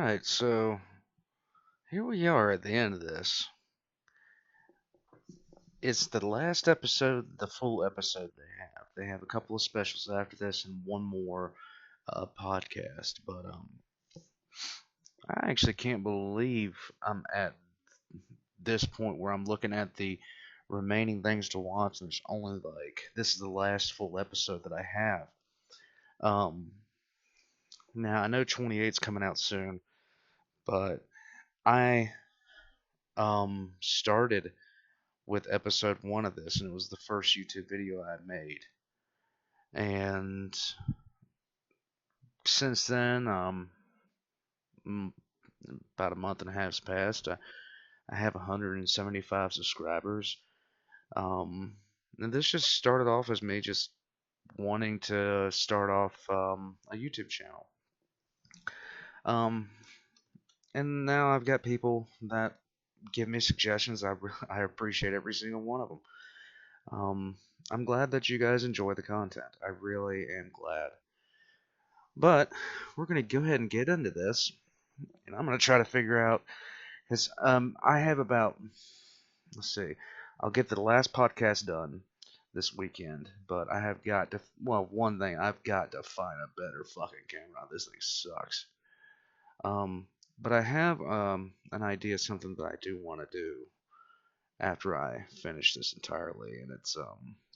Alright, so here we are at the end of this. It's the last episode, the full episode they have. They have a couple of specials after this and one more podcast. But I actually can't believe I'm at this point where I'm looking at the remaining things to watch, and there's only this is the last full episode that I have. Now I know 28's coming out soon, but I started with episode 1 of this, and it was the first YouTube video I made. And since then, about a month and a half's passed. I have 175 subscribers. And this just started off as me just wanting to start off a YouTube channel. And now I've got people that give me suggestions. I appreciate every single one of them. I'm glad that you guys enjoy the content. I really am glad. But we're going to go ahead and get into this. And I'm going to try to figure out, because I have about, let's see, I'll get the last podcast done this weekend. But I have got to, one thing, I've got to find a better fucking camera. This thing sucks. But I have an idea, something that I do want to do after I finish this entirely, and it's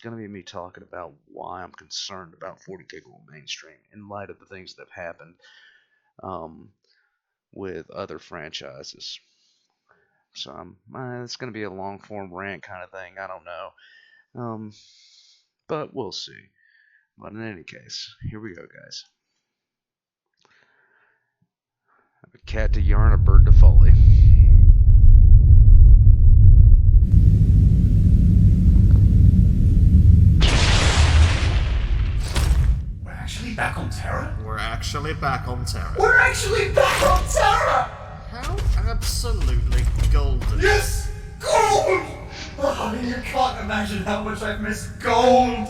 going to be me talking about why I'm concerned about 40K going mainstream in light of the things that have happened with other franchises. So it's going to be a long form rant kind of thing. I don't know, but we'll see. But in any case, here we go, guys. A cat to yarn, a bird to folly. We're actually back on Terra? We're actually back on Terra. We're actually back on Terra! How absolutely golden. Yes! Gold! Oh, you can't imagine how much I've missed gold!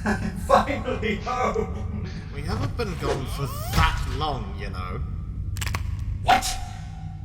I'm finally home! We haven't been gone for that long, you know. What?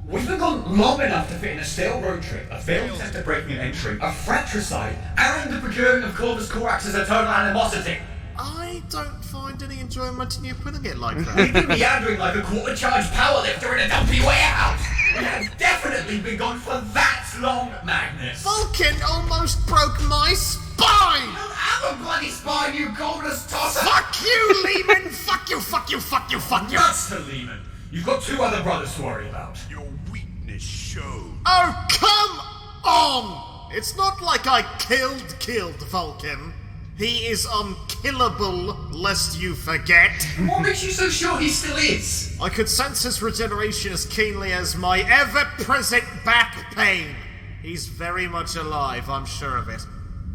We've been gone long enough to fit in a stale road trip, a failed attempt at breaking and entering, a fratricide, and the procuring of Corvus Corax's eternal animosity. I don't find any enjoyment in you putting it like that. We've been meandering like a quarter-charge powerlifter in a dumpy warehouse. We have definitely been gone for that long, Magnus. Vulcan almost broke my spine! You don't have a bloody spine, you golden-ass tosser! Fuck you, Lehman! Fuck you, fuck you, fuck you, fuck you! Nuts to Lehman. You've got 2 other brothers to worry about. Your weakness shows. Oh, come on! It's not like I killed Vulcan. He is unkillable, lest you forget. What makes you so sure he still is? I could sense his regeneration as keenly as my ever-present back pain. He's very much alive, I'm sure of it.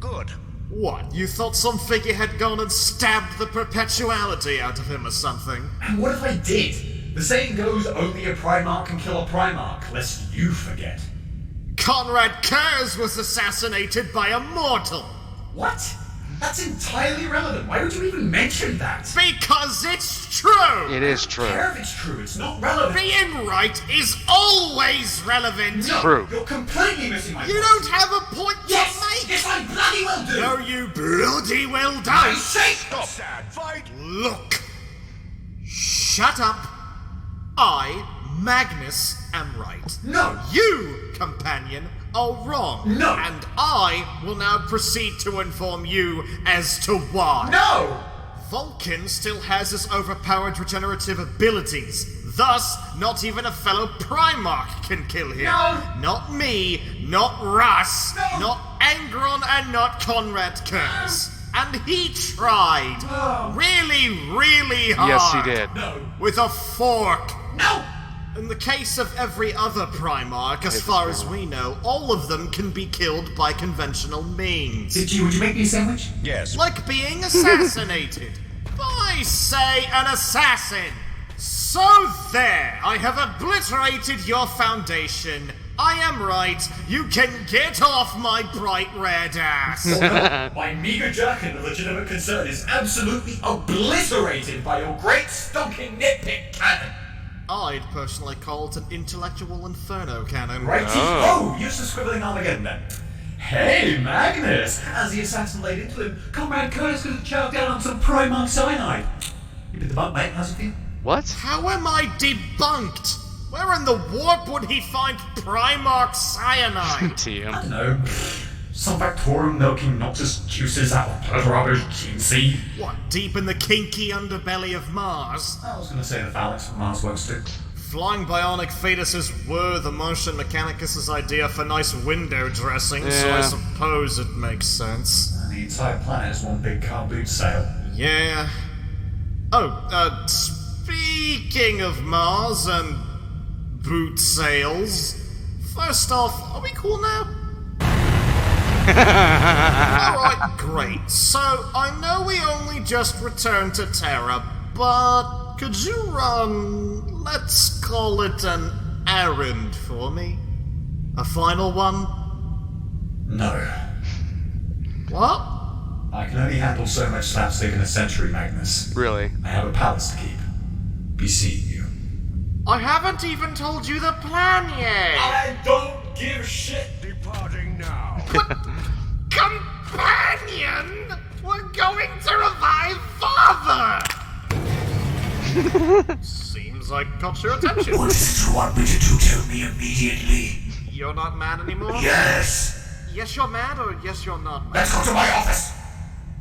Good. What, you thought some figure had gone and stabbed the perpetuality out of him or something? And what if I did? The saying goes, only a Primarch can kill a Primarch, lest you forget. Conrad Kurz was assassinated by a mortal. What? That's entirely irrelevant. Why would you even mention that? Because it's true! It is true. I don't care if it's true, it's not relevant. Being right is always relevant! No, True. You're completely missing my You point. don't have a point Yes! to make! Yes, I bloody well do! No, you bloody well I don't! say Stop, sad fight. Look! Shut up! I, Magnus, am right. No! You, companion, are wrong. No. And I will now proceed to inform you as to why. No! Vulcan still has his overpowered regenerative abilities. Thus, not even a fellow Primarch can kill him. No. Not me, not Russ, No. not Angron, and not Conrad Kurz. And he tried. No. Really, really hard. Yes, he did. No! With a fork. No! In the case of every other Primarch, as far as we know, all of them can be killed by conventional means. Would you make me a sandwich? Yes. Like being assassinated. By, say, an assassin. So there, I have obliterated your foundation. I am right. You can get off my bright red ass. My meager jerkin of legitimate concern is absolutely obliterated by your great stonking nitpick cannon. I'd personally call it an intellectual inferno cannon. Righty. Oh, use the scribbling Armageddon then. Hey, Magnus! As the assassin laid into him, Comrade Curtis could have chowed down on some Primarch cyanide. You did the bump, mate. How's it feel? What? How am I debunked? Where in the warp would he find Primarch cyanide? I don't know. Some Factorum milking Noctis juices out of blood rubbish, teensy. What, deep in the kinky underbelly of Mars? I was gonna say the phalanx, but Mars won't stick. Flying bionic fetuses were the Martian Mechanicus' idea for nice window dressing, so I suppose it makes sense. The entire planet is one big car boot sale. Yeah. Oh, speaking of Mars and boot sales, first off, are we cool now? Alright, great. So, I know we only just returned to Terra, but could you run, let's call it an errand for me? A final one? No. What? I can only handle so much slapstick in a century, Magnus. Really? I have a palace to keep. Be seeing you. I haven't even told you the plan yet! I don't give shit! Departing now. Companion! We're going to revive Father! Seems I caught your attention. What is it you want me to do? Tell me immediately. You're not mad anymore? Yes! Yes, you're mad, or yes, you're not mad? Let's go to my office!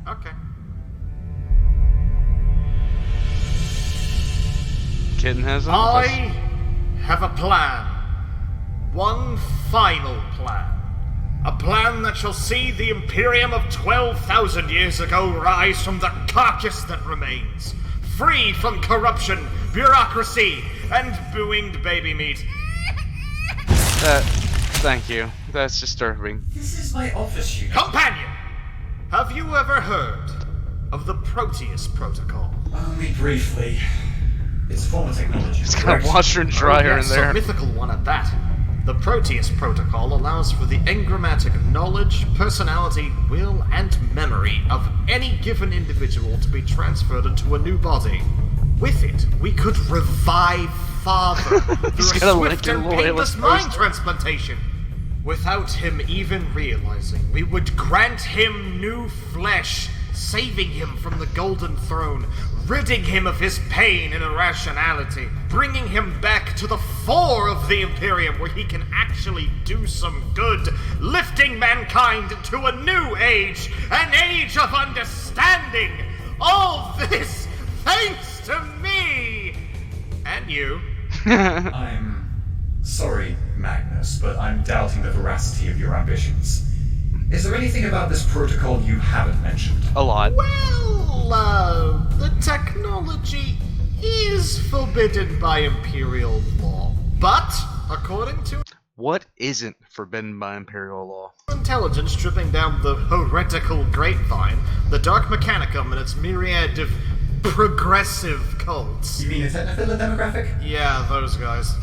Okay. Kitten has an I office. have a plan. One final plan. A plan that shall see the Imperium of 12,000 years ago rise from the carcass that remains, free from corruption, bureaucracy, and booinged baby meat. Thank you. That's disturbing. This is my office, you know. Companion! Have you ever heard of the Proteus Protocol? Only briefly. It's a form of technology. It's got a washer and dryer in Yes, there. a mythical one at that. The Proteus Protocol allows for the engrammatic knowledge, personality, will, and memory of any given individual to be transferred into a new body. With it, we could revive Father He's through got a a swift Lincoln and Loyalist painless mind poster. transplantation. Without him even realizing, we would grant him new flesh, saving him from the Golden Throne, ridding him of his pain and irrationality, bringing him back to the fore of the Imperium where he can actually do some good, lifting mankind to a new age, an age of understanding. All this thanks to me! And you. I'm sorry, Magnus, but I'm doubting the veracity of your ambitions. Is there anything about this protocol you haven't mentioned? A lot. Well, the technology is forbidden by Imperial law. But, according to What isn't forbidden by Imperial law? intelligence stripping down the heretical grapevine, the Dark Mechanicum and its myriad of progressive cults. You mean a technophila demographic? Yeah, those guys.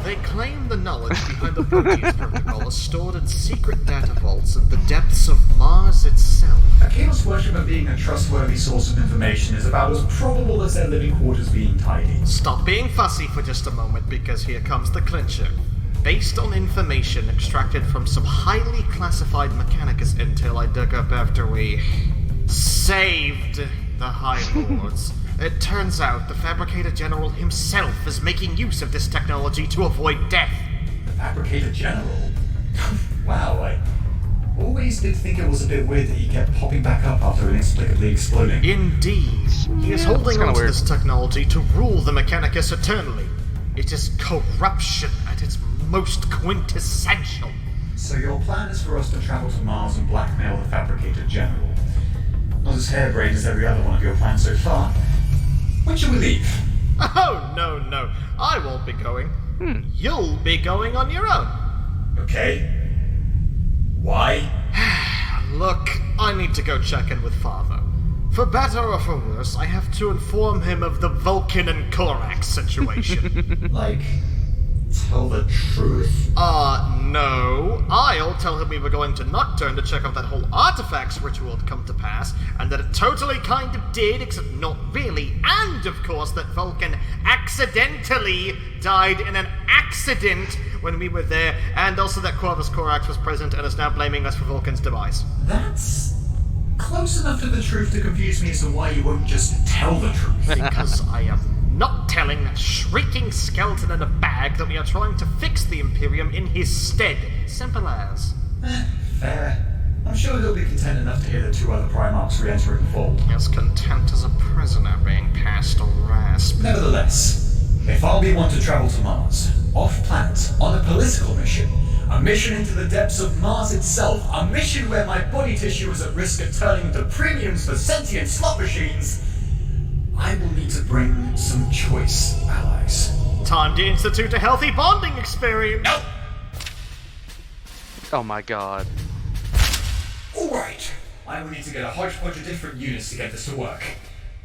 They claim the knowledge behind the Proteus Protocol is stored in secret data vaults in the depths of Mars itself. A Chaos worshipper being a trustworthy source of information is about as probable as their living quarters being tidy. Stop being fussy for just a moment, because here comes the clincher. Based on information extracted from some highly classified Mechanicus intel I dug up after we saved the High Lords, it turns out the Fabricator General himself is making use of this technology to avoid death. The Fabricator General? Wow, I always did think it was a bit weird that he kept popping back up after inexplicably exploding. Indeed, he is holding kinda on to weird. this technology to rule the Mechanicus eternally. It is corruption at its most quintessential. So your plan is for us to travel to Mars and blackmail the Fabricator General. Not as harebrained as every other one of your plans so far. When should we leave? Oh, no, I won't be going. You'll be going on your own. Okay. Why? Look, I need to go check in with Father. For better or for worse, I have to inform him of the Vulcan and Corax situation. Like, tell the truth? No. I'll tell him we were going to Nocturne to check out that whole artifacts ritual had come to pass, and that it totally kind of did, except not really, and proved, of course, that Vulcan accidentally died in an accident when we were there, and also that Corvus Corax was present and is now blaming us for Vulcan's demise. That's close enough to the truth to confuse me as to why you won't just tell the truth. Because I am not telling that shrieking skeleton in a bag that we are trying to fix the Imperium in his stead. Simple as. Fair. I'm sure he'll be content enough to hear the two other Primarchs re-entering the fold. As content as a prisoner being passed a rasp. Nevertheless, if I'll be one to travel to Mars, off-planet, on a political mission, a mission into the depths of Mars itself, a mission where my body tissue is at risk of turning into premiums for sentient slot machines, I will need to bring some choice allies. Time to institute a healthy bonding experience. No! Oh my god. Alright, I will need to get a hodgepodge of different units to get this to work.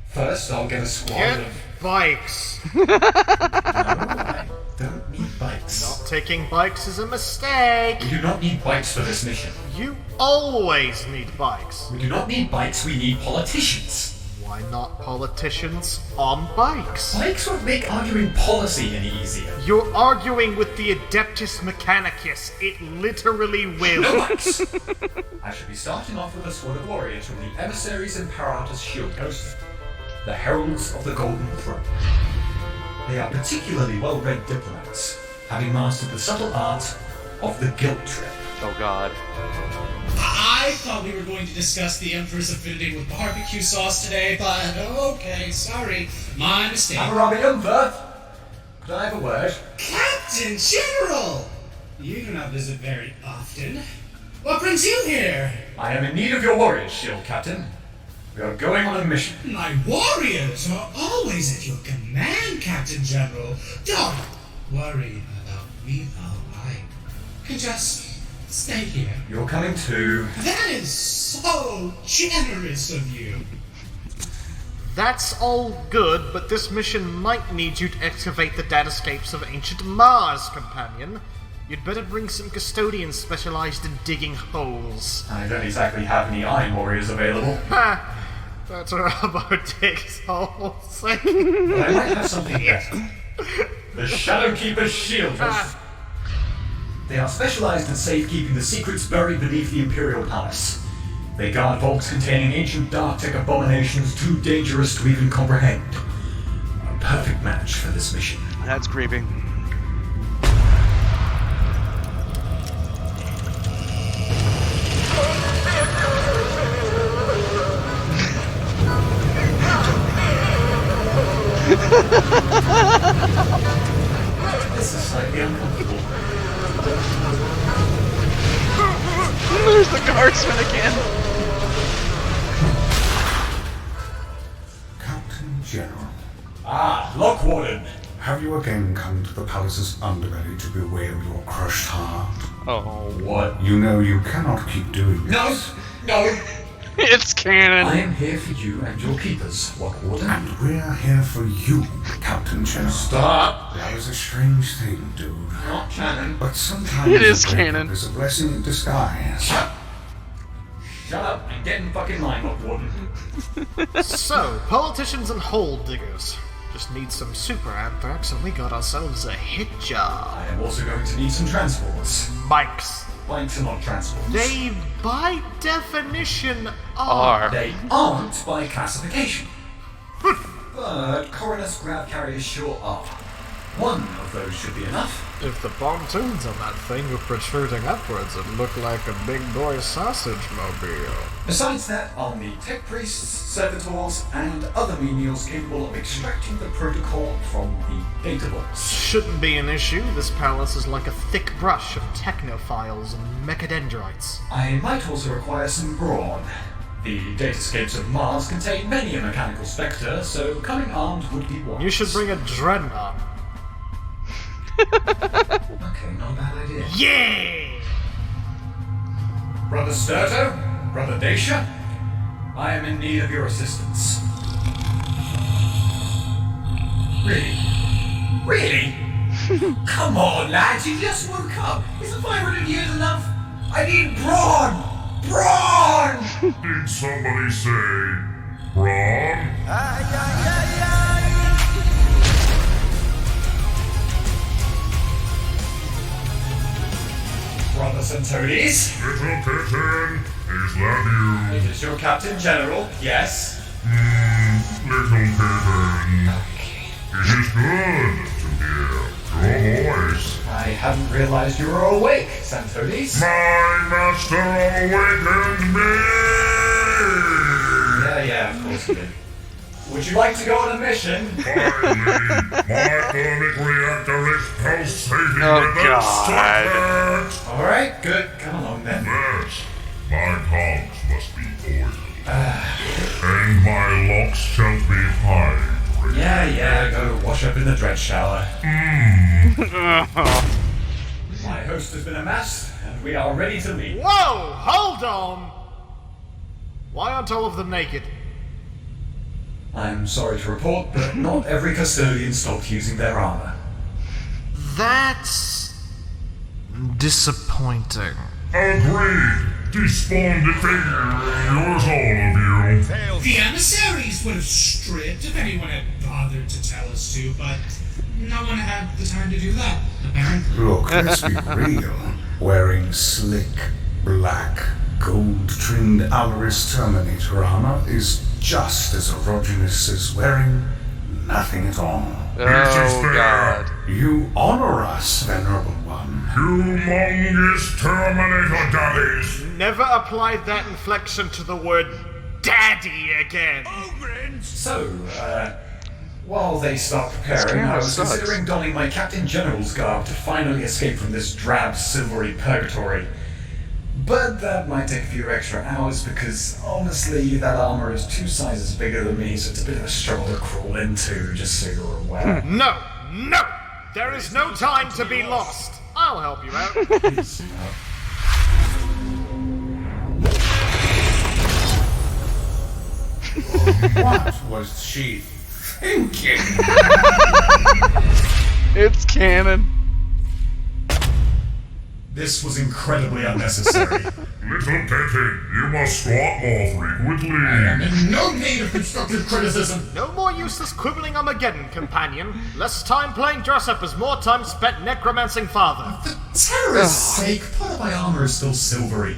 First, I'll get a squad Get of... bikes. No, I don't need bikes. Not taking bikes is a mistake. We do not need bikes for this mission. You always need bikes. We do not need bikes, we need politicians. Why not politicians on bikes? Bikes won't make arguing policy any easier. You're arguing with the Adeptus Mechanicus. It literally will. No bikes! I should be starting off with a squad of warriors from the emissaries Imperatus Shield Coast, the Heralds of the Golden Throne. They are particularly well-read diplomats, having mastered the subtle art of the guilt trip. Oh god. I thought we were going to discuss the Emperor's affinity with barbecue sauce today, but okay, sorry. My mistake. Hammurabi Umberth! Could I have a word? Captain General! You do not visit very often. What brings you here? I am in need of your warriors, Shield Captain. We are going on a mission. My warriors are always at your command, Captain General. Don't worry about me, though. I can just stay here. You're coming too. That is so generous of you. That's all good, but this mission might need you to excavate the datascapes of ancient Mars, companion. You'd better bring some custodians specialized in digging holes. I don't exactly have any Iron Warriors available. Ha! That's about digs holes. But I might have something better. The Shadowkeeper's Shielders. They are specialized in safekeeping the secrets buried beneath the Imperial Palace. They guard vaults containing ancient Dark-Tech abominations too dangerous to even comprehend. A perfect match for this mission. That's creepy. This is slightly uncomfortable. There's the guardsman again. Captain General, Ah, Lock Warden. have you again come to the palace's underbelly to bewail your crushed heart? Oh, What? You know you cannot keep doing this. No. it's canon. I am here for you and your keepers, Lock Warden. And we're here for you, Captain General. Stop. That was a strange thing, dude. Not canon. But sometimes It is a breakup canon. is a blessing in disguise. Shut up and get in fucking line, Lock Warden. So, politicians and hole diggers. Just need some super anthrax and we got ourselves a hit job. I am also going to need some transports. Bikes. Bikes are not transports. They, by definition, are. They aren't by classification. But Coroner's grab carriers sure are. One of those should be enough. If the pontoons on that thing were protruding upwards, it looked like a big boy sausage mobile. Besides that, I'll need tech priests, servitors, and other menials capable of extracting the protocol from the data vaults. Shouldn't be an issue. This palace is like a thick brush of technophiles and mechadendrites. I might also require some brawn. The datascapes of Mars contain many a mechanical spectre, so coming armed would be wise. You should bring a dreadnought. Okay, not a bad idea. Yeah! Brother Sturto? Brother Dacia? I am in need of your assistance. Really? Really? Come on, lads, you just woke up. Isn't 500 years enough? I need brawn! Brawn! Did somebody say Ron? Custodes. Little kitten, is that It is your Captain General, yes. you? Little kitten. It is good to hear your voice. I hadn't realized you were awake, Custodes. My master awakened me! Yeah, of course you did. Would you like to go on a mission? Finally, my thermic reactor is pulsating Oh, with God. excitement! Alright, good. Come along then. Yes, my tongues must be oily. And my locks shall be high. Yeah, go wash up in the dread shower. My host has been amassed, and we are ready to leave. Whoa! Hold on! Why aren't all of them naked? I'm sorry to report, but not every custodian stopped using their armor. That's disappointing. Agreed. Despondent figures, all of you. The emissaries would have stripped if anyone had bothered to tell us to, but no one had the time to do that, apparently. Look, let's be real. Wearing slick, black, gold-trimmed Alaris Terminator armor is just as erogenous as wearing nothing at all. Oh, God. You honor us, Venerable One. Humongous Terminator daddies. Never apply that inflection to the word daddy again. So, while they start preparing, camera I was sucks. considering donning my Captain General's garb to finally escape from this drab, silvery purgatory. But that might take a few extra hours because, honestly, that armor is 2 sizes bigger than me, so it's a bit of a struggle to crawl into, just so you're aware. No! There is no time to be lost. I'll help you out. Please, What was she thinking? It's canon. This was incredibly unnecessary. Little kitten, you must squat more frequently. In no need of constructive criticism. No more useless quibbling Armageddon, companion. Less time playing dress-up as more time spent necromancing father. For terror's sake, part of my armor is still silvery.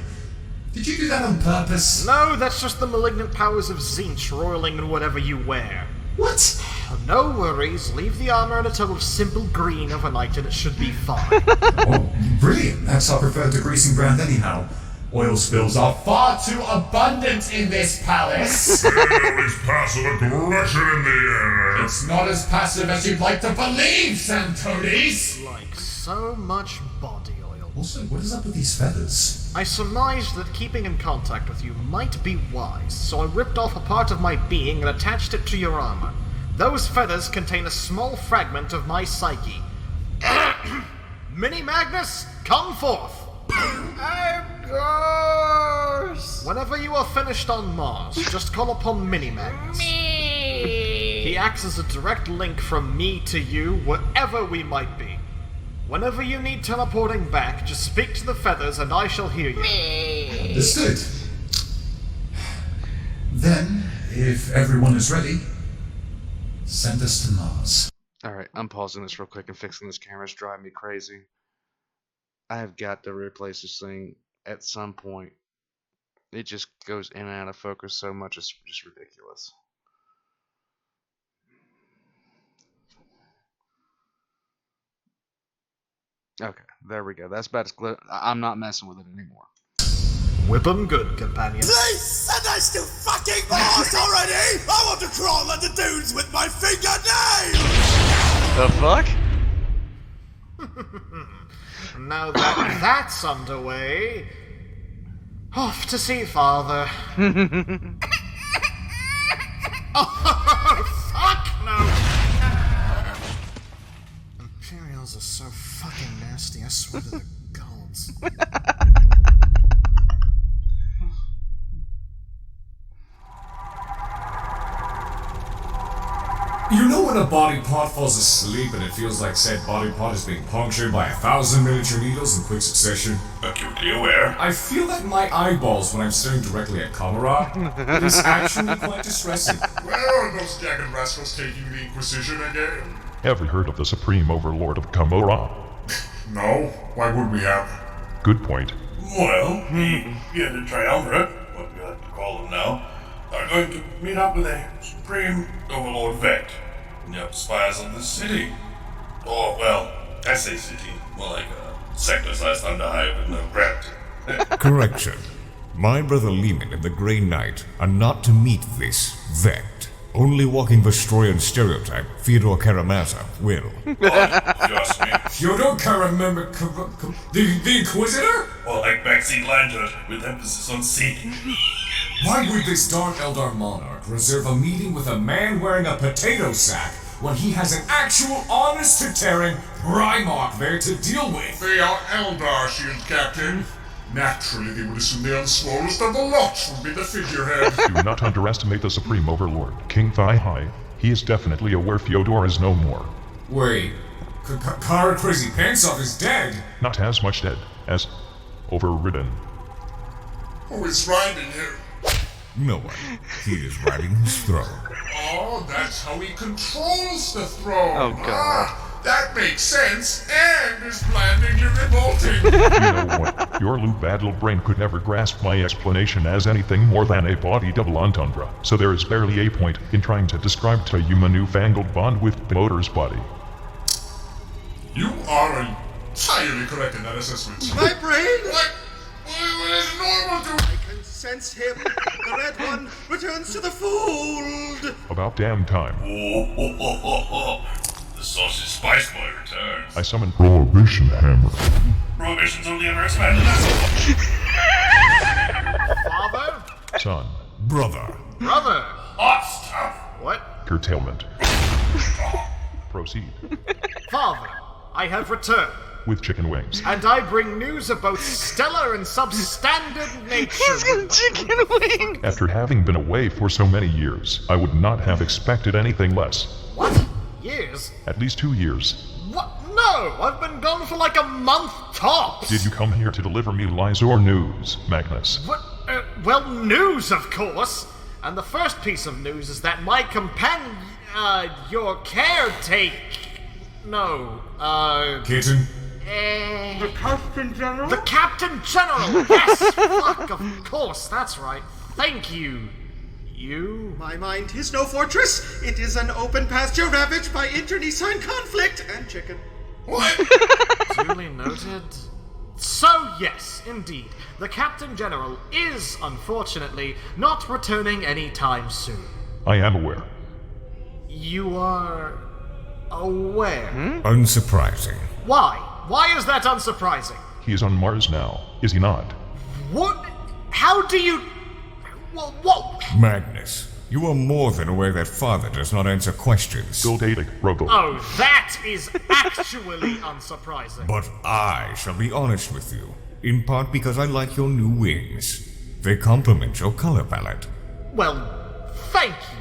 Did you do that on purpose? No, that's just the malignant powers of Zinch roiling in whatever you wear. What? No worries, leave the armor in a tub of simple green overnight and it should be fine. Oh, brilliant. That's our preferred degreasing brand anyhow. Oil spills are far too abundant in this palace. There is passive aggression in the air. It's not as passive as you'd like to believe, Santones. Like so much body oil. Also, what is up with these feathers? I surmised that keeping in contact with you might be wise, so I ripped off a part of my being and attached it to your armor. Those feathers contain a small fragment of my psyche. Mini Magnus, come forth! Of course! Whenever you are finished on Mars, just call upon Mini Magnus. He acts as a direct link from me to you, wherever we might be. Whenever you need teleporting back, just speak to the feathers and I shall hear you. Understood. Then, if everyone is ready, send us to Mars. Alright, I'm pausing this real quick and fixing this camera. It's driving me crazy. I have got to replace this thing at some point. It just goes in and out of focus so much, it's just ridiculous. Okay, there we go. That's about as clear. I'm not messing with it anymore. Whip 'em good, companion. Please send us to fucking Mars already! I want to crawl on the dunes with my fingernails! The fuck? Now that that's underway, off to see father. Oh, fuck no! Imperials are so fucking nasty, I swear to the gods. You know when a body part falls asleep and it feels like said body part is being punctured by 1,000 miniature needles in quick succession? Acutely aware. I feel that in my eyeballs when I'm staring directly at camera. It is actually quite distressing. Where are those jagged rascals taking the Inquisition again? Have we heard of the Supreme Overlord of Camorra? No, why would we have? Good point. Well, the Triumvirate, what we like to call them now, are going to meet up with a Supreme Overlord Vect. Yep, spies on this city. Oh, well, I say city, more like a sector-sized underhive with no gravity. Correction. My brother Lehman and the Grey Knight are not to meet this Vect. Only walking Vestroyan stereotype, Fyodor Karamazov, will. Just me. Fyodor Karamazov, the Inquisitor? Or like backseat lantern, with emphasis on seat. Why would this Dark Eldar monarch reserve a meeting with a man wearing a potato sack when he has an actual honest-to-Terran Primarch there to deal with? They are Eldar, Shield Captain. Naturally, they would assume the unswallowest of the lot would be the figurehead. Do not underestimate the Supreme Overlord, King Thigh-High. He is definitely aware Fyodor is no more. Wait, Kara Crazy Pantsov is dead? Not as much dead as overridden. Who is riding here? No one. He is riding his throne. Oh, that's how he controls the throne. Oh, God. Ah, that makes sense, and is blandingly revolting. You know what? Your Lou Battle brain could never grasp my explanation as anything more than a body double entendre, so there is barely a point in trying to describe to you my newfangled bond with Piotr body. You are entirely correct in that assessment. My brain! What is normal to... I can sense him. The Red One returns to the fold. About damn time. The sausage spice boy returns. I summon Prohibition Hammer. Prohibition's only ever expanded. Father? Son. Brother. Brother? Hot stuff. What? Curtailment. Proceed. Father, I have returned, With chicken wings. and I bring news of both stellar and substandard nature. He's got chicken wings! After having been away for so many years, I would not have expected anything less. What? Years? At least 2 years. What? No! I've been gone for like a month tops! Did you come here to deliver me lies or news, Magnus? What? Well, news, of course! And the first piece of news is that my companion, your caretaker... No, Kitten? The Captain General? The Captain General! Yes! Fuck, of course, that's right. Thank you. You? My mind is no fortress. It is an open pasture ravaged by internecine conflict and chicken. What? Duly noted. So, yes, indeed, the Captain General is, unfortunately, not returning anytime soon. I am aware. You are... aware? Unsurprising. Why? Why is that unsurprising? He is on Mars now, is he not? What? How do you... Well, whoa! Magnus, you are more than aware that Father does not answer questions. Still dating, Robo. Oh, that is actually unsurprising. But I shall be honest with you, in part because I like your new wings. They complement your color palette. Well, thank you.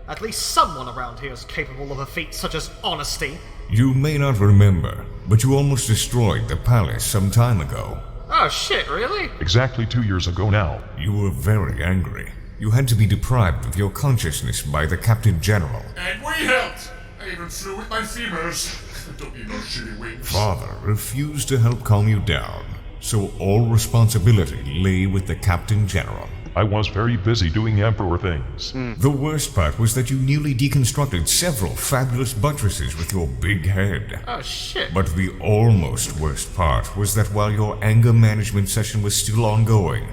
At least someone around here is capable of a feat such as honesty. You may not remember, but you almost destroyed the palace some time ago. Oh shit, really? Exactly 2 years ago now. You were very angry. You had to be deprived of your consciousness by the Captain General. And we helped. I even flew with my femurs. Don't need no shitty wings. Father refused to help calm you down, so all responsibility lay with the Captain General. I was very busy doing Emperor things. The worst part was that you nearly deconstructed several fabulous buttresses with your big head. Oh shit. But the almost worst part was that while your anger management session was still ongoing,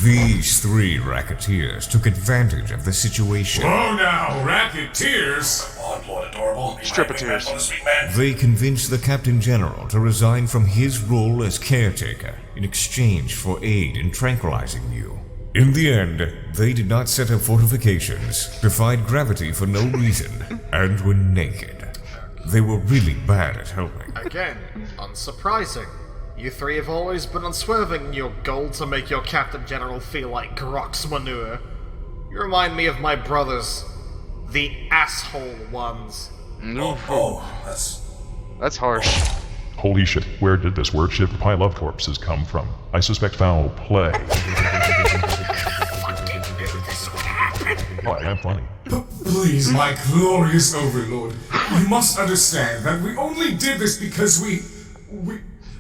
these 3 racketeers took advantage of the situation. Oh now, racketeers! Come on, Lord Adorable. Strippeteers. They convinced the Captain General to resign from his role as caretaker in exchange for aid in tranquilizing you. In the end, they did not set up fortifications, defied gravity for no reason, and were naked. They were really bad at helping. Again, unsurprising. You 3 have always been unswerving in your goal to make your Captain General feel like Grok's manure. You remind me of my brothers. The asshole ones. That's harsh. Holy shit, where did this word-ship pile of corpses come from? I suspect foul play. Oh, I am funny. Please, my glorious overlord, you must understand that we only did this because we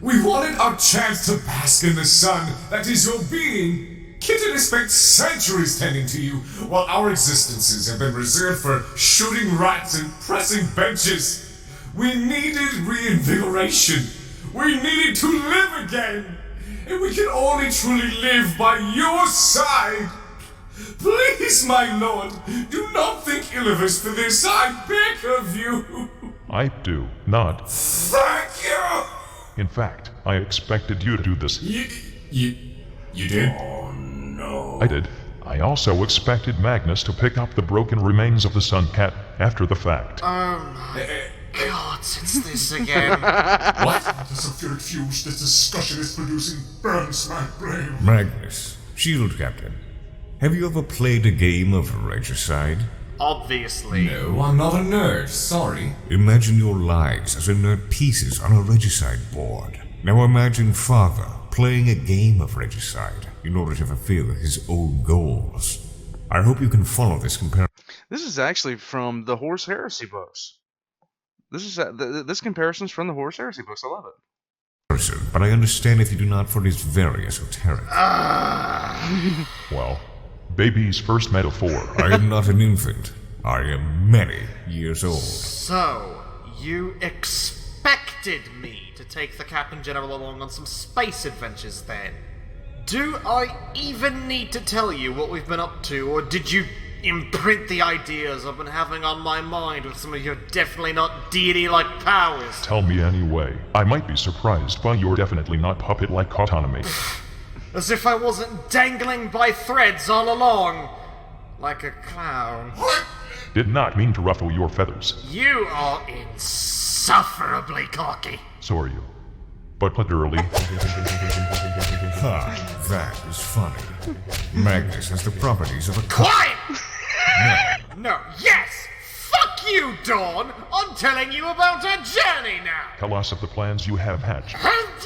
We wanted our chance to bask in the sun that is your being. Kitten has spent centuries tending to you, while our existences have been reserved for shooting rats and pressing benches. We needed reinvigoration. We needed to live again. And we can only truly live by your side. Please, my lord, do not think ill of us for this. I beg of you. I do not. Thank you! In fact, I expected you to do this. You did? Oh no. I did. I also expected Magnus to pick up the broken remains of the Sun Cat after the fact. Oh my god, it's this again. What? The sulfuric fumes this discussion is producing burns my brain. Magnus, Shield Captain, have you ever played a game of regicide? Obviously. No, I'm not a nerd, sorry. Imagine your lives as inert pieces on a regicide board. Now imagine Father playing a game of regicide in order to fulfill his own goals. I hope you can follow this comparison. This is actually from the Horse Heresy books. This comparison's from the Horse Heresy books. I love it. But I understand if you do not, for it is very esoteric. Well, baby's first metaphor. I am not an infant. I am many years old. So, you expected me to take the Captain General along on some space adventures then? Do I even need to tell you what we've been up to, or did you imprint the ideas I've been having on my mind with some of your definitely not deity-like powers? Tell me anyway. I might be surprised by your definitely not puppet-like autonomy. As if I wasn't dangling by threads all along, like a clown. Did not mean to ruffle your feathers. You are insufferably cocky. So are you. But literally. That is funny. Magnus has the properties of a Quiet! No. Yes! Fuck you, Dawn! I'm telling you about our journey now! Tell us of the plans you have hatched. I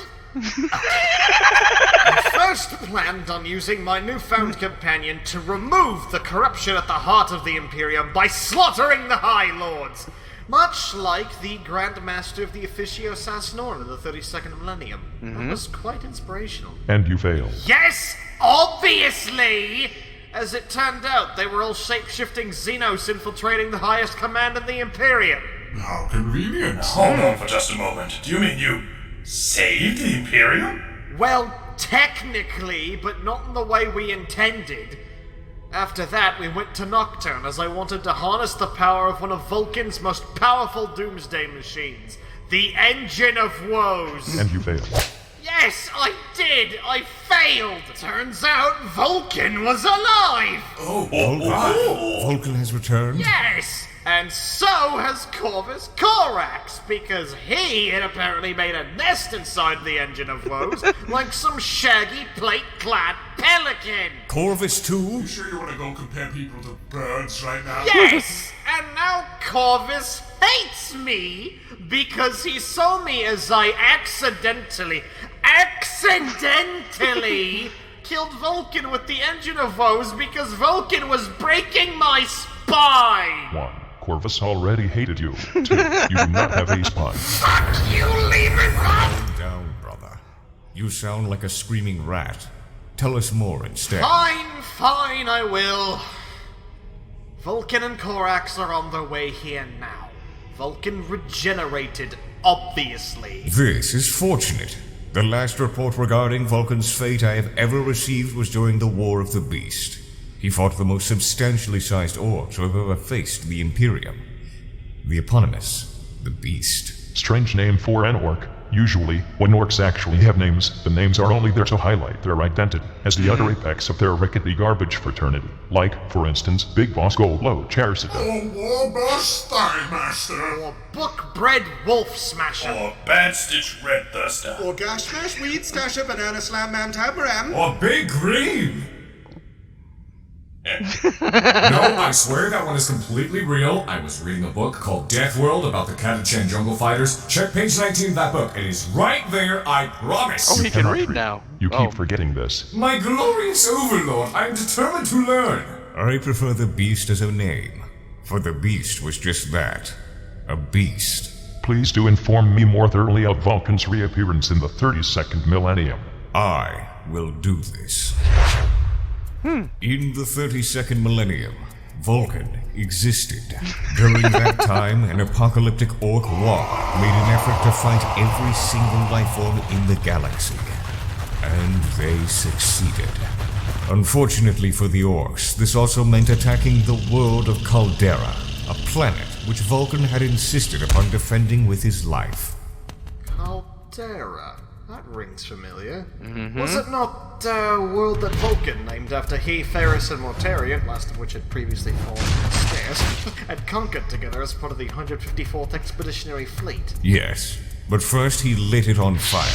first planned on using my newfound companion to remove the corruption at the heart of the Imperium by slaughtering the High Lords, much like the Grand Master of the Officio Sasnoran in the 32nd Millennium. That was quite inspirational. And you failed. Yes, obviously! As it turned out, they were all shape-shifting Xenos infiltrating the highest command in the Imperium. How convenient. Now, hold on for just a moment. Do you mean you saved the Imperium? Well, technically, but not in the way we intended. After that, we went to Nocturne as I wanted to harness the power of one of Vulcan's most powerful doomsday machines, the Engine of Woes. And you failed. Yes, I did! I failed! Turns out Vulcan was alive! Vulcan has returned? Yes! And so has Corvus Corax, because he had apparently made a nest inside the Engine of Woes, like some shaggy, plate-clad pelican! Corvus too? You sure you want to go compare people to birds right now? Yes! And now Corvus hates me, because he saw me as I accidentally killed Vulcan with the Engine of Woes because Vulcan was breaking my spine! 1. Corvus already hated you. 2. You do not have a spine. Fuck you, leave it alone! Calm down, brother. You sound like a screaming rat. Tell us more instead. Fine, I will. Vulcan and Corax are on their way here now. Vulcan regenerated, obviously. This is fortunate. The last report regarding Vulcan's fate I have ever received was during the War of the Beast. He fought the most substantially sized orcs who have ever faced the Imperium. The eponymous, the Beast. Strange name for an orc. Usually, when orcs actually have names, the names are only there to highlight their identity as the utter apex of their rickety garbage fraternity. Like, for instance, Big Boss Goldlow Charisita. Or Warboss Thigh-Master. Or Book-Bred Wolf Smasher. Or Bad Stitch Red Thirster. Or Gash Mash Weed Stasher Banana Slam Man Tabram. Or Big Green. No, I swear that one is completely real. I was reading a book called Death World about the Catachan jungle fighters. Check page 19 of that book. It is right there, I promise. Oh, he can read now. You keep forgetting this. My glorious overlord, I am determined to learn. I prefer the Beast as a name, for the Beast was just that, a beast. Please do inform me more thoroughly of Vulcan's reappearance in the 32nd millennium. I will do this. In the 32nd millennium, Vulcan existed. During that time, an apocalyptic orc war made an effort to fight every single life form in the galaxy. And they succeeded. Unfortunately for the orcs, this also meant attacking the world of Caldera, a planet which Vulcan had insisted upon defending with his life. Caldera? That rings familiar. Was it not a world that Vulcan, named after he, Ferris, and Mortarion, last of which had previously fallen in stairs, had conquered together as part of the 154th Expeditionary Fleet? Yes, but first he lit it on fire.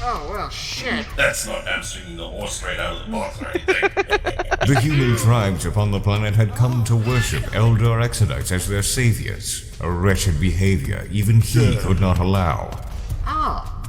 Oh, well, shit. That's not hamstringing the horse straight out of the box or anything. The human tribes upon the planet had come to worship Elder Exodites as their saviors, a wretched behavior even he could not allow.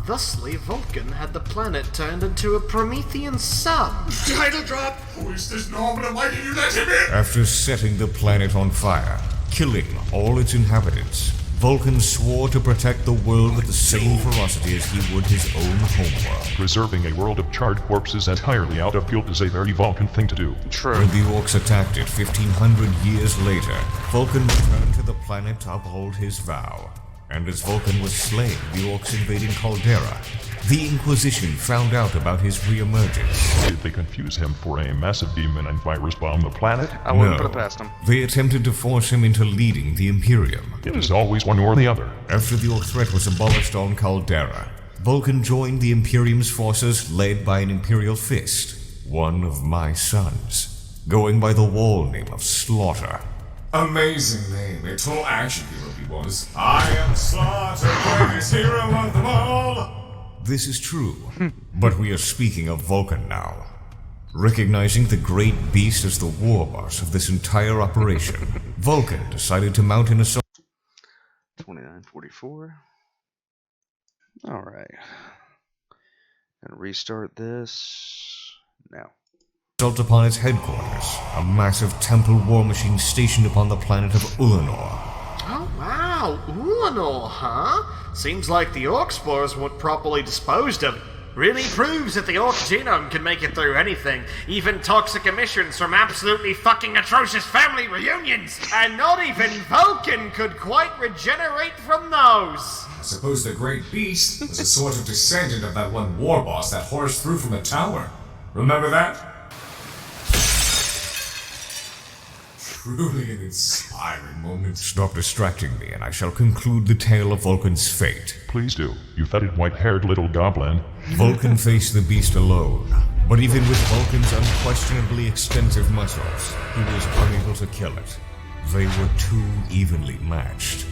Thusly, Vulcan had the planet turned into a Promethean sun. Title drop! Who is this Norman and why did you let him in? After setting the planet on fire, killing all its inhabitants, Vulcan swore to protect the world with the same ferocity as he would his own homeworld. Preserving a world of charred corpses entirely out of guilt is a very Vulcan thing to do. True. When the orcs attacked it 1,500 years later, Vulcan returned to the planet to uphold his vow. And as Vulcan was slain, the orcs invading Caldera, the Inquisition found out about his reemergence. Did they confuse him for a massive demon and virus bomb the planet? I wouldn't put it past him. They attempted to force him into leading the Imperium. It is always one or the other. After the orc threat was abolished on Caldera, Vulcan joined the Imperium's forces led by an Imperial Fist, one of my sons, going by the wall name of Slaughter. Amazing name. A total action hero he was. I am Slaughter, greatest hero of them all. This is true, but we are speaking of Vulcan now. Recognizing the great beast as the war boss of this entire operation, Vulcan decided to mount an assault. 2944. Alright. Gonna restart this now. Upon its headquarters, a massive temple war machine stationed upon the planet of Ulanor. Oh wow, Ulanor, huh? Seems like the orc spores weren't properly disposed of. Really proves that the orc genome can make it through anything, even toxic emissions from absolutely fucking atrocious family reunions. And not even Vulcan could quite regenerate from those. I suppose the great beast was a sort of descendant of that one war boss that Horus threw from the tower. Remember that? Truly an inspiring moment. Stop distracting me, and I shall conclude the tale of Vulcan's fate. Please do, you fetid white-haired little goblin. Vulcan faced the beast alone, but even with Vulcan's unquestionably extensive muscles, he was unable to kill it. They were too evenly matched.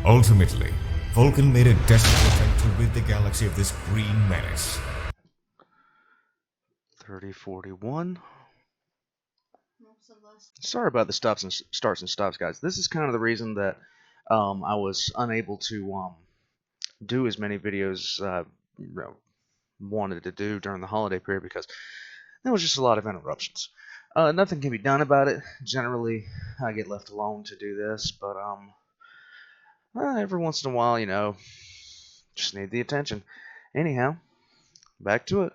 Ultimately, Vulcan made a desperate attempt to rid the galaxy of this green menace. 3041. Sorry about the starts and stops, guys. This is kind of the reason that I was unable to do as many videos wanted to do during the holiday period, because there was just a lot of interruptions. Nothing can be done about it. Generally, I get left alone to do this, but every once in a while, you know, just need the attention. Anyhow, back to it.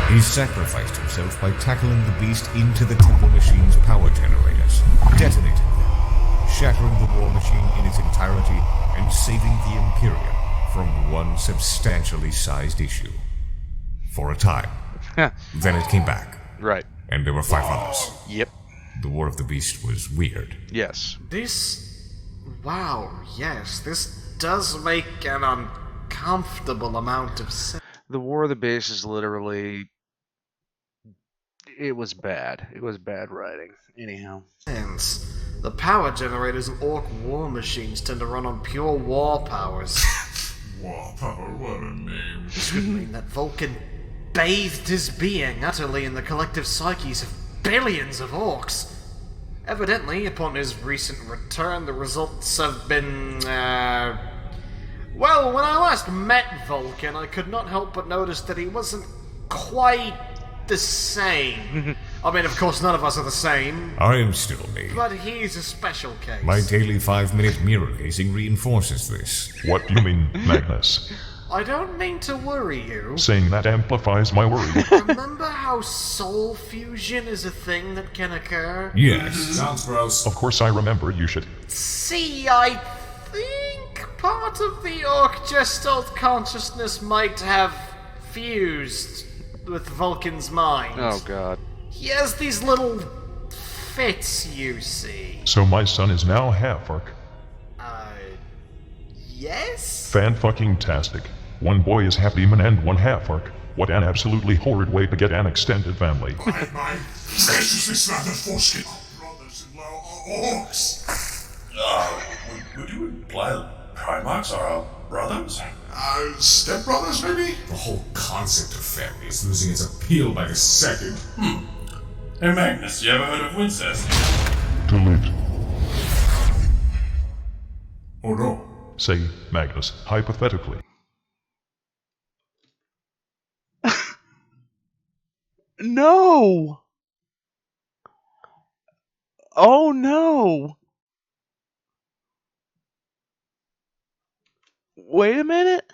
He sacrificed himself by tackling the beast into the temple machine's power generators, detonating them, shattering the war machine in its entirety, and saving the Imperium from one substantially sized issue. For a time. Then it came back. Right. And there were 5 others. Yep. The War of the Beast was weird. Yes. Wow, yes, this does make an uncomfortable amount of sense. The War of the Beast is literally... It was bad. It was bad writing. Anyhow. The power generators of orc war machines tend to run on pure war powers. War power, what a name. This would mean that Vulcan bathed his being utterly in the collective psyches of billions of orcs. Evidently, upon his recent return, the results have been, Well, when I last met Vulcan, I could not help but notice that he wasn't quite the same. I mean, of course, none of us are the same. I am still me. But he's a special case. My daily 5-minute mirror gazing reinforces this. What do you mean, Magnus? I don't mean to worry you. Saying that amplifies my worry. Remember how soul fusion is a thing that can occur? Yes. Sounds gross. Of course I remember, you should. See, I think part of the Orc Gestalt consciousness might have fused with Vulcan's mind. Oh god. He has these little fits, you see. So my son is now half-orc. Yes? Fan-fucking-tastic. One boy is half-demon and one half-orc. What an absolutely horrid way to get an extended family. My graciously slathered foreskin. Our brothers-in-law are orcs. Would you imply that Primarchs are our brothers? Stepbrothers, maybe? The whole concept of family is losing its appeal by the second. Hey Magnus, you ever heard of Wincest? Too late. Oh no. Say, Magnus, hypothetically. No! Oh no! Wait a minute?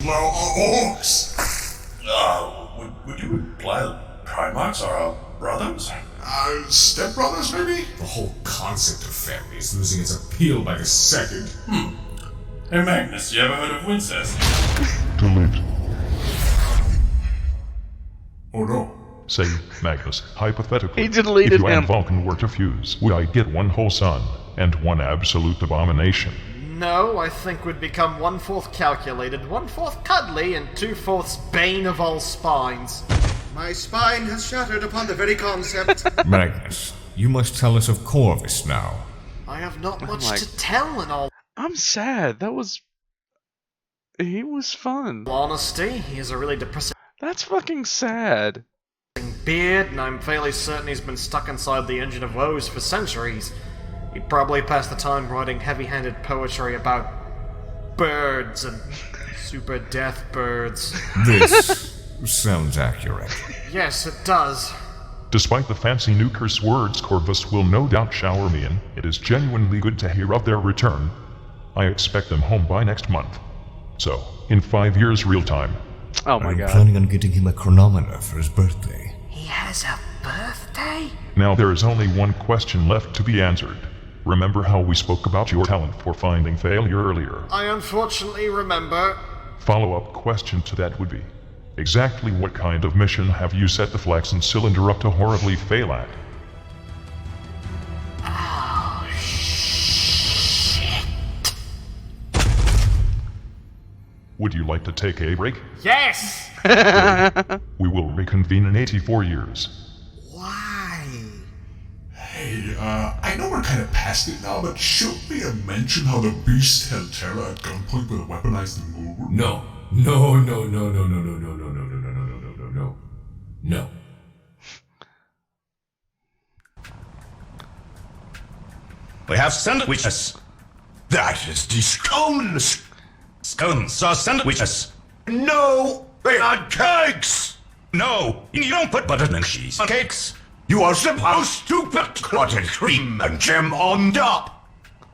Orcs. Would you imply that Primarchs are our brothers? Stepbrothers, maybe? The whole concept of family is losing its appeal by the second. Hey Magnus, you ever heard of Wincest? Too late. Oh no. Say, Magnus, hypothetically, He deleted if you him. and Vulcan were to fuse, would I get one whole son and one absolute abomination? No, I think we'd become 1/4 calculated, 1/4 cuddly, and 2/4 bane of all spines. My spine has shattered upon the very concept. Magnus, you must tell us of Corvus now. I have not much my- to tell in all I'm sad. He was fun. honesty. He has a really depressing That's fucking sad. beard, and I'm fairly certain he's been stuck inside the Engine of Woes for centuries. He'd probably pass the time writing heavy-handed poetry about birds and super death birds. This sounds accurate. Yes, it does. Despite the fancy new curse words Corvus will no doubt shower me in, it is genuinely good to hear of their return. I expect them home by next month. So, in 5 years real time. Oh my I'm god. planning on getting him a chronometer for his birthday. He has a birthday? Now there is only one question left to be answered. Remember how we spoke about your talent for finding failure earlier? I unfortunately remember. Follow-up question to that would be, exactly what kind of mission have you set the flaxen cylinder up to horribly fail at? Oh, shit. Would you like to take a break? Yes! We will reconvene in 84 years. Why? Hey, I know we're kind of past it now, but should we have mentioned how the beast held Terra at gunpoint with a weaponized remover? No. No, no, no, no, no, no, no, no, no, no, no, no, no, no, no, no. No. We have sandwiches. That is scones! Scones are sandwiches. No! They are cakes! No, you don't put butter and cheese on cakes. You are supposed to put clotted cream and jam on top!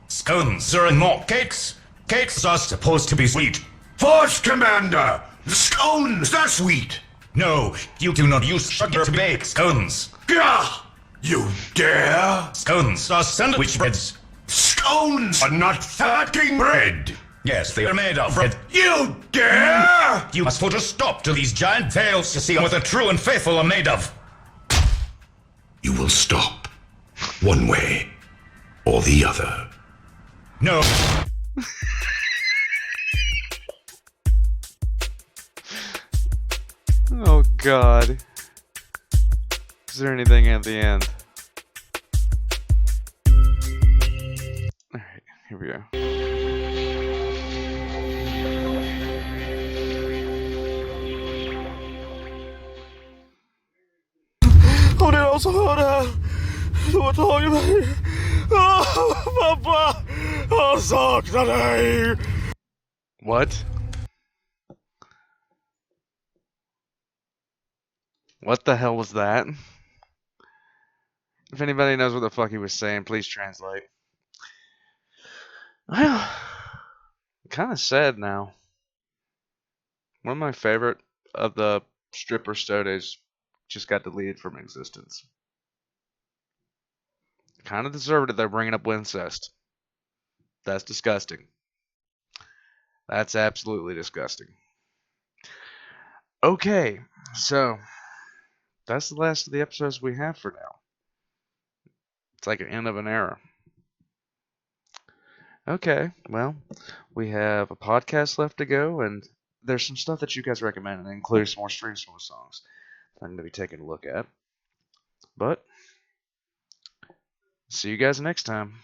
Scones are not cakes. Cakes are supposed to be sweet. Force Commander! Scones are sweet! No, you do not use sugar to bake scones. Gah! You dare? Scones are sandwich breads. Scones are not fucking bread! Yes, they are made of bread. You dare? You must put a stop to these giant tales to see what the true and faithful are made of. You will stop. One way or the other. No. Oh god. Is there anything at the end? Alright, here we go. Och det är också hörde du var tagen mig. Pappa, jag saknar dig. What? What the hell was that? If anybody knows what the fuck he was saying, please translate. Well, I'm kind of sad now. One of my favorite of the stripper Custodes just got deleted from existence. Kind of deserved it. They're bringing up Wincest. That's disgusting. That's absolutely disgusting. Okay, so that's the last of the episodes we have for now. It's like an end of an era. Okay, well, we have a podcast left to go, and there's some stuff that you guys recommended, including some more streams from the songs that I'm going to be taking a look at. But, see you guys next time.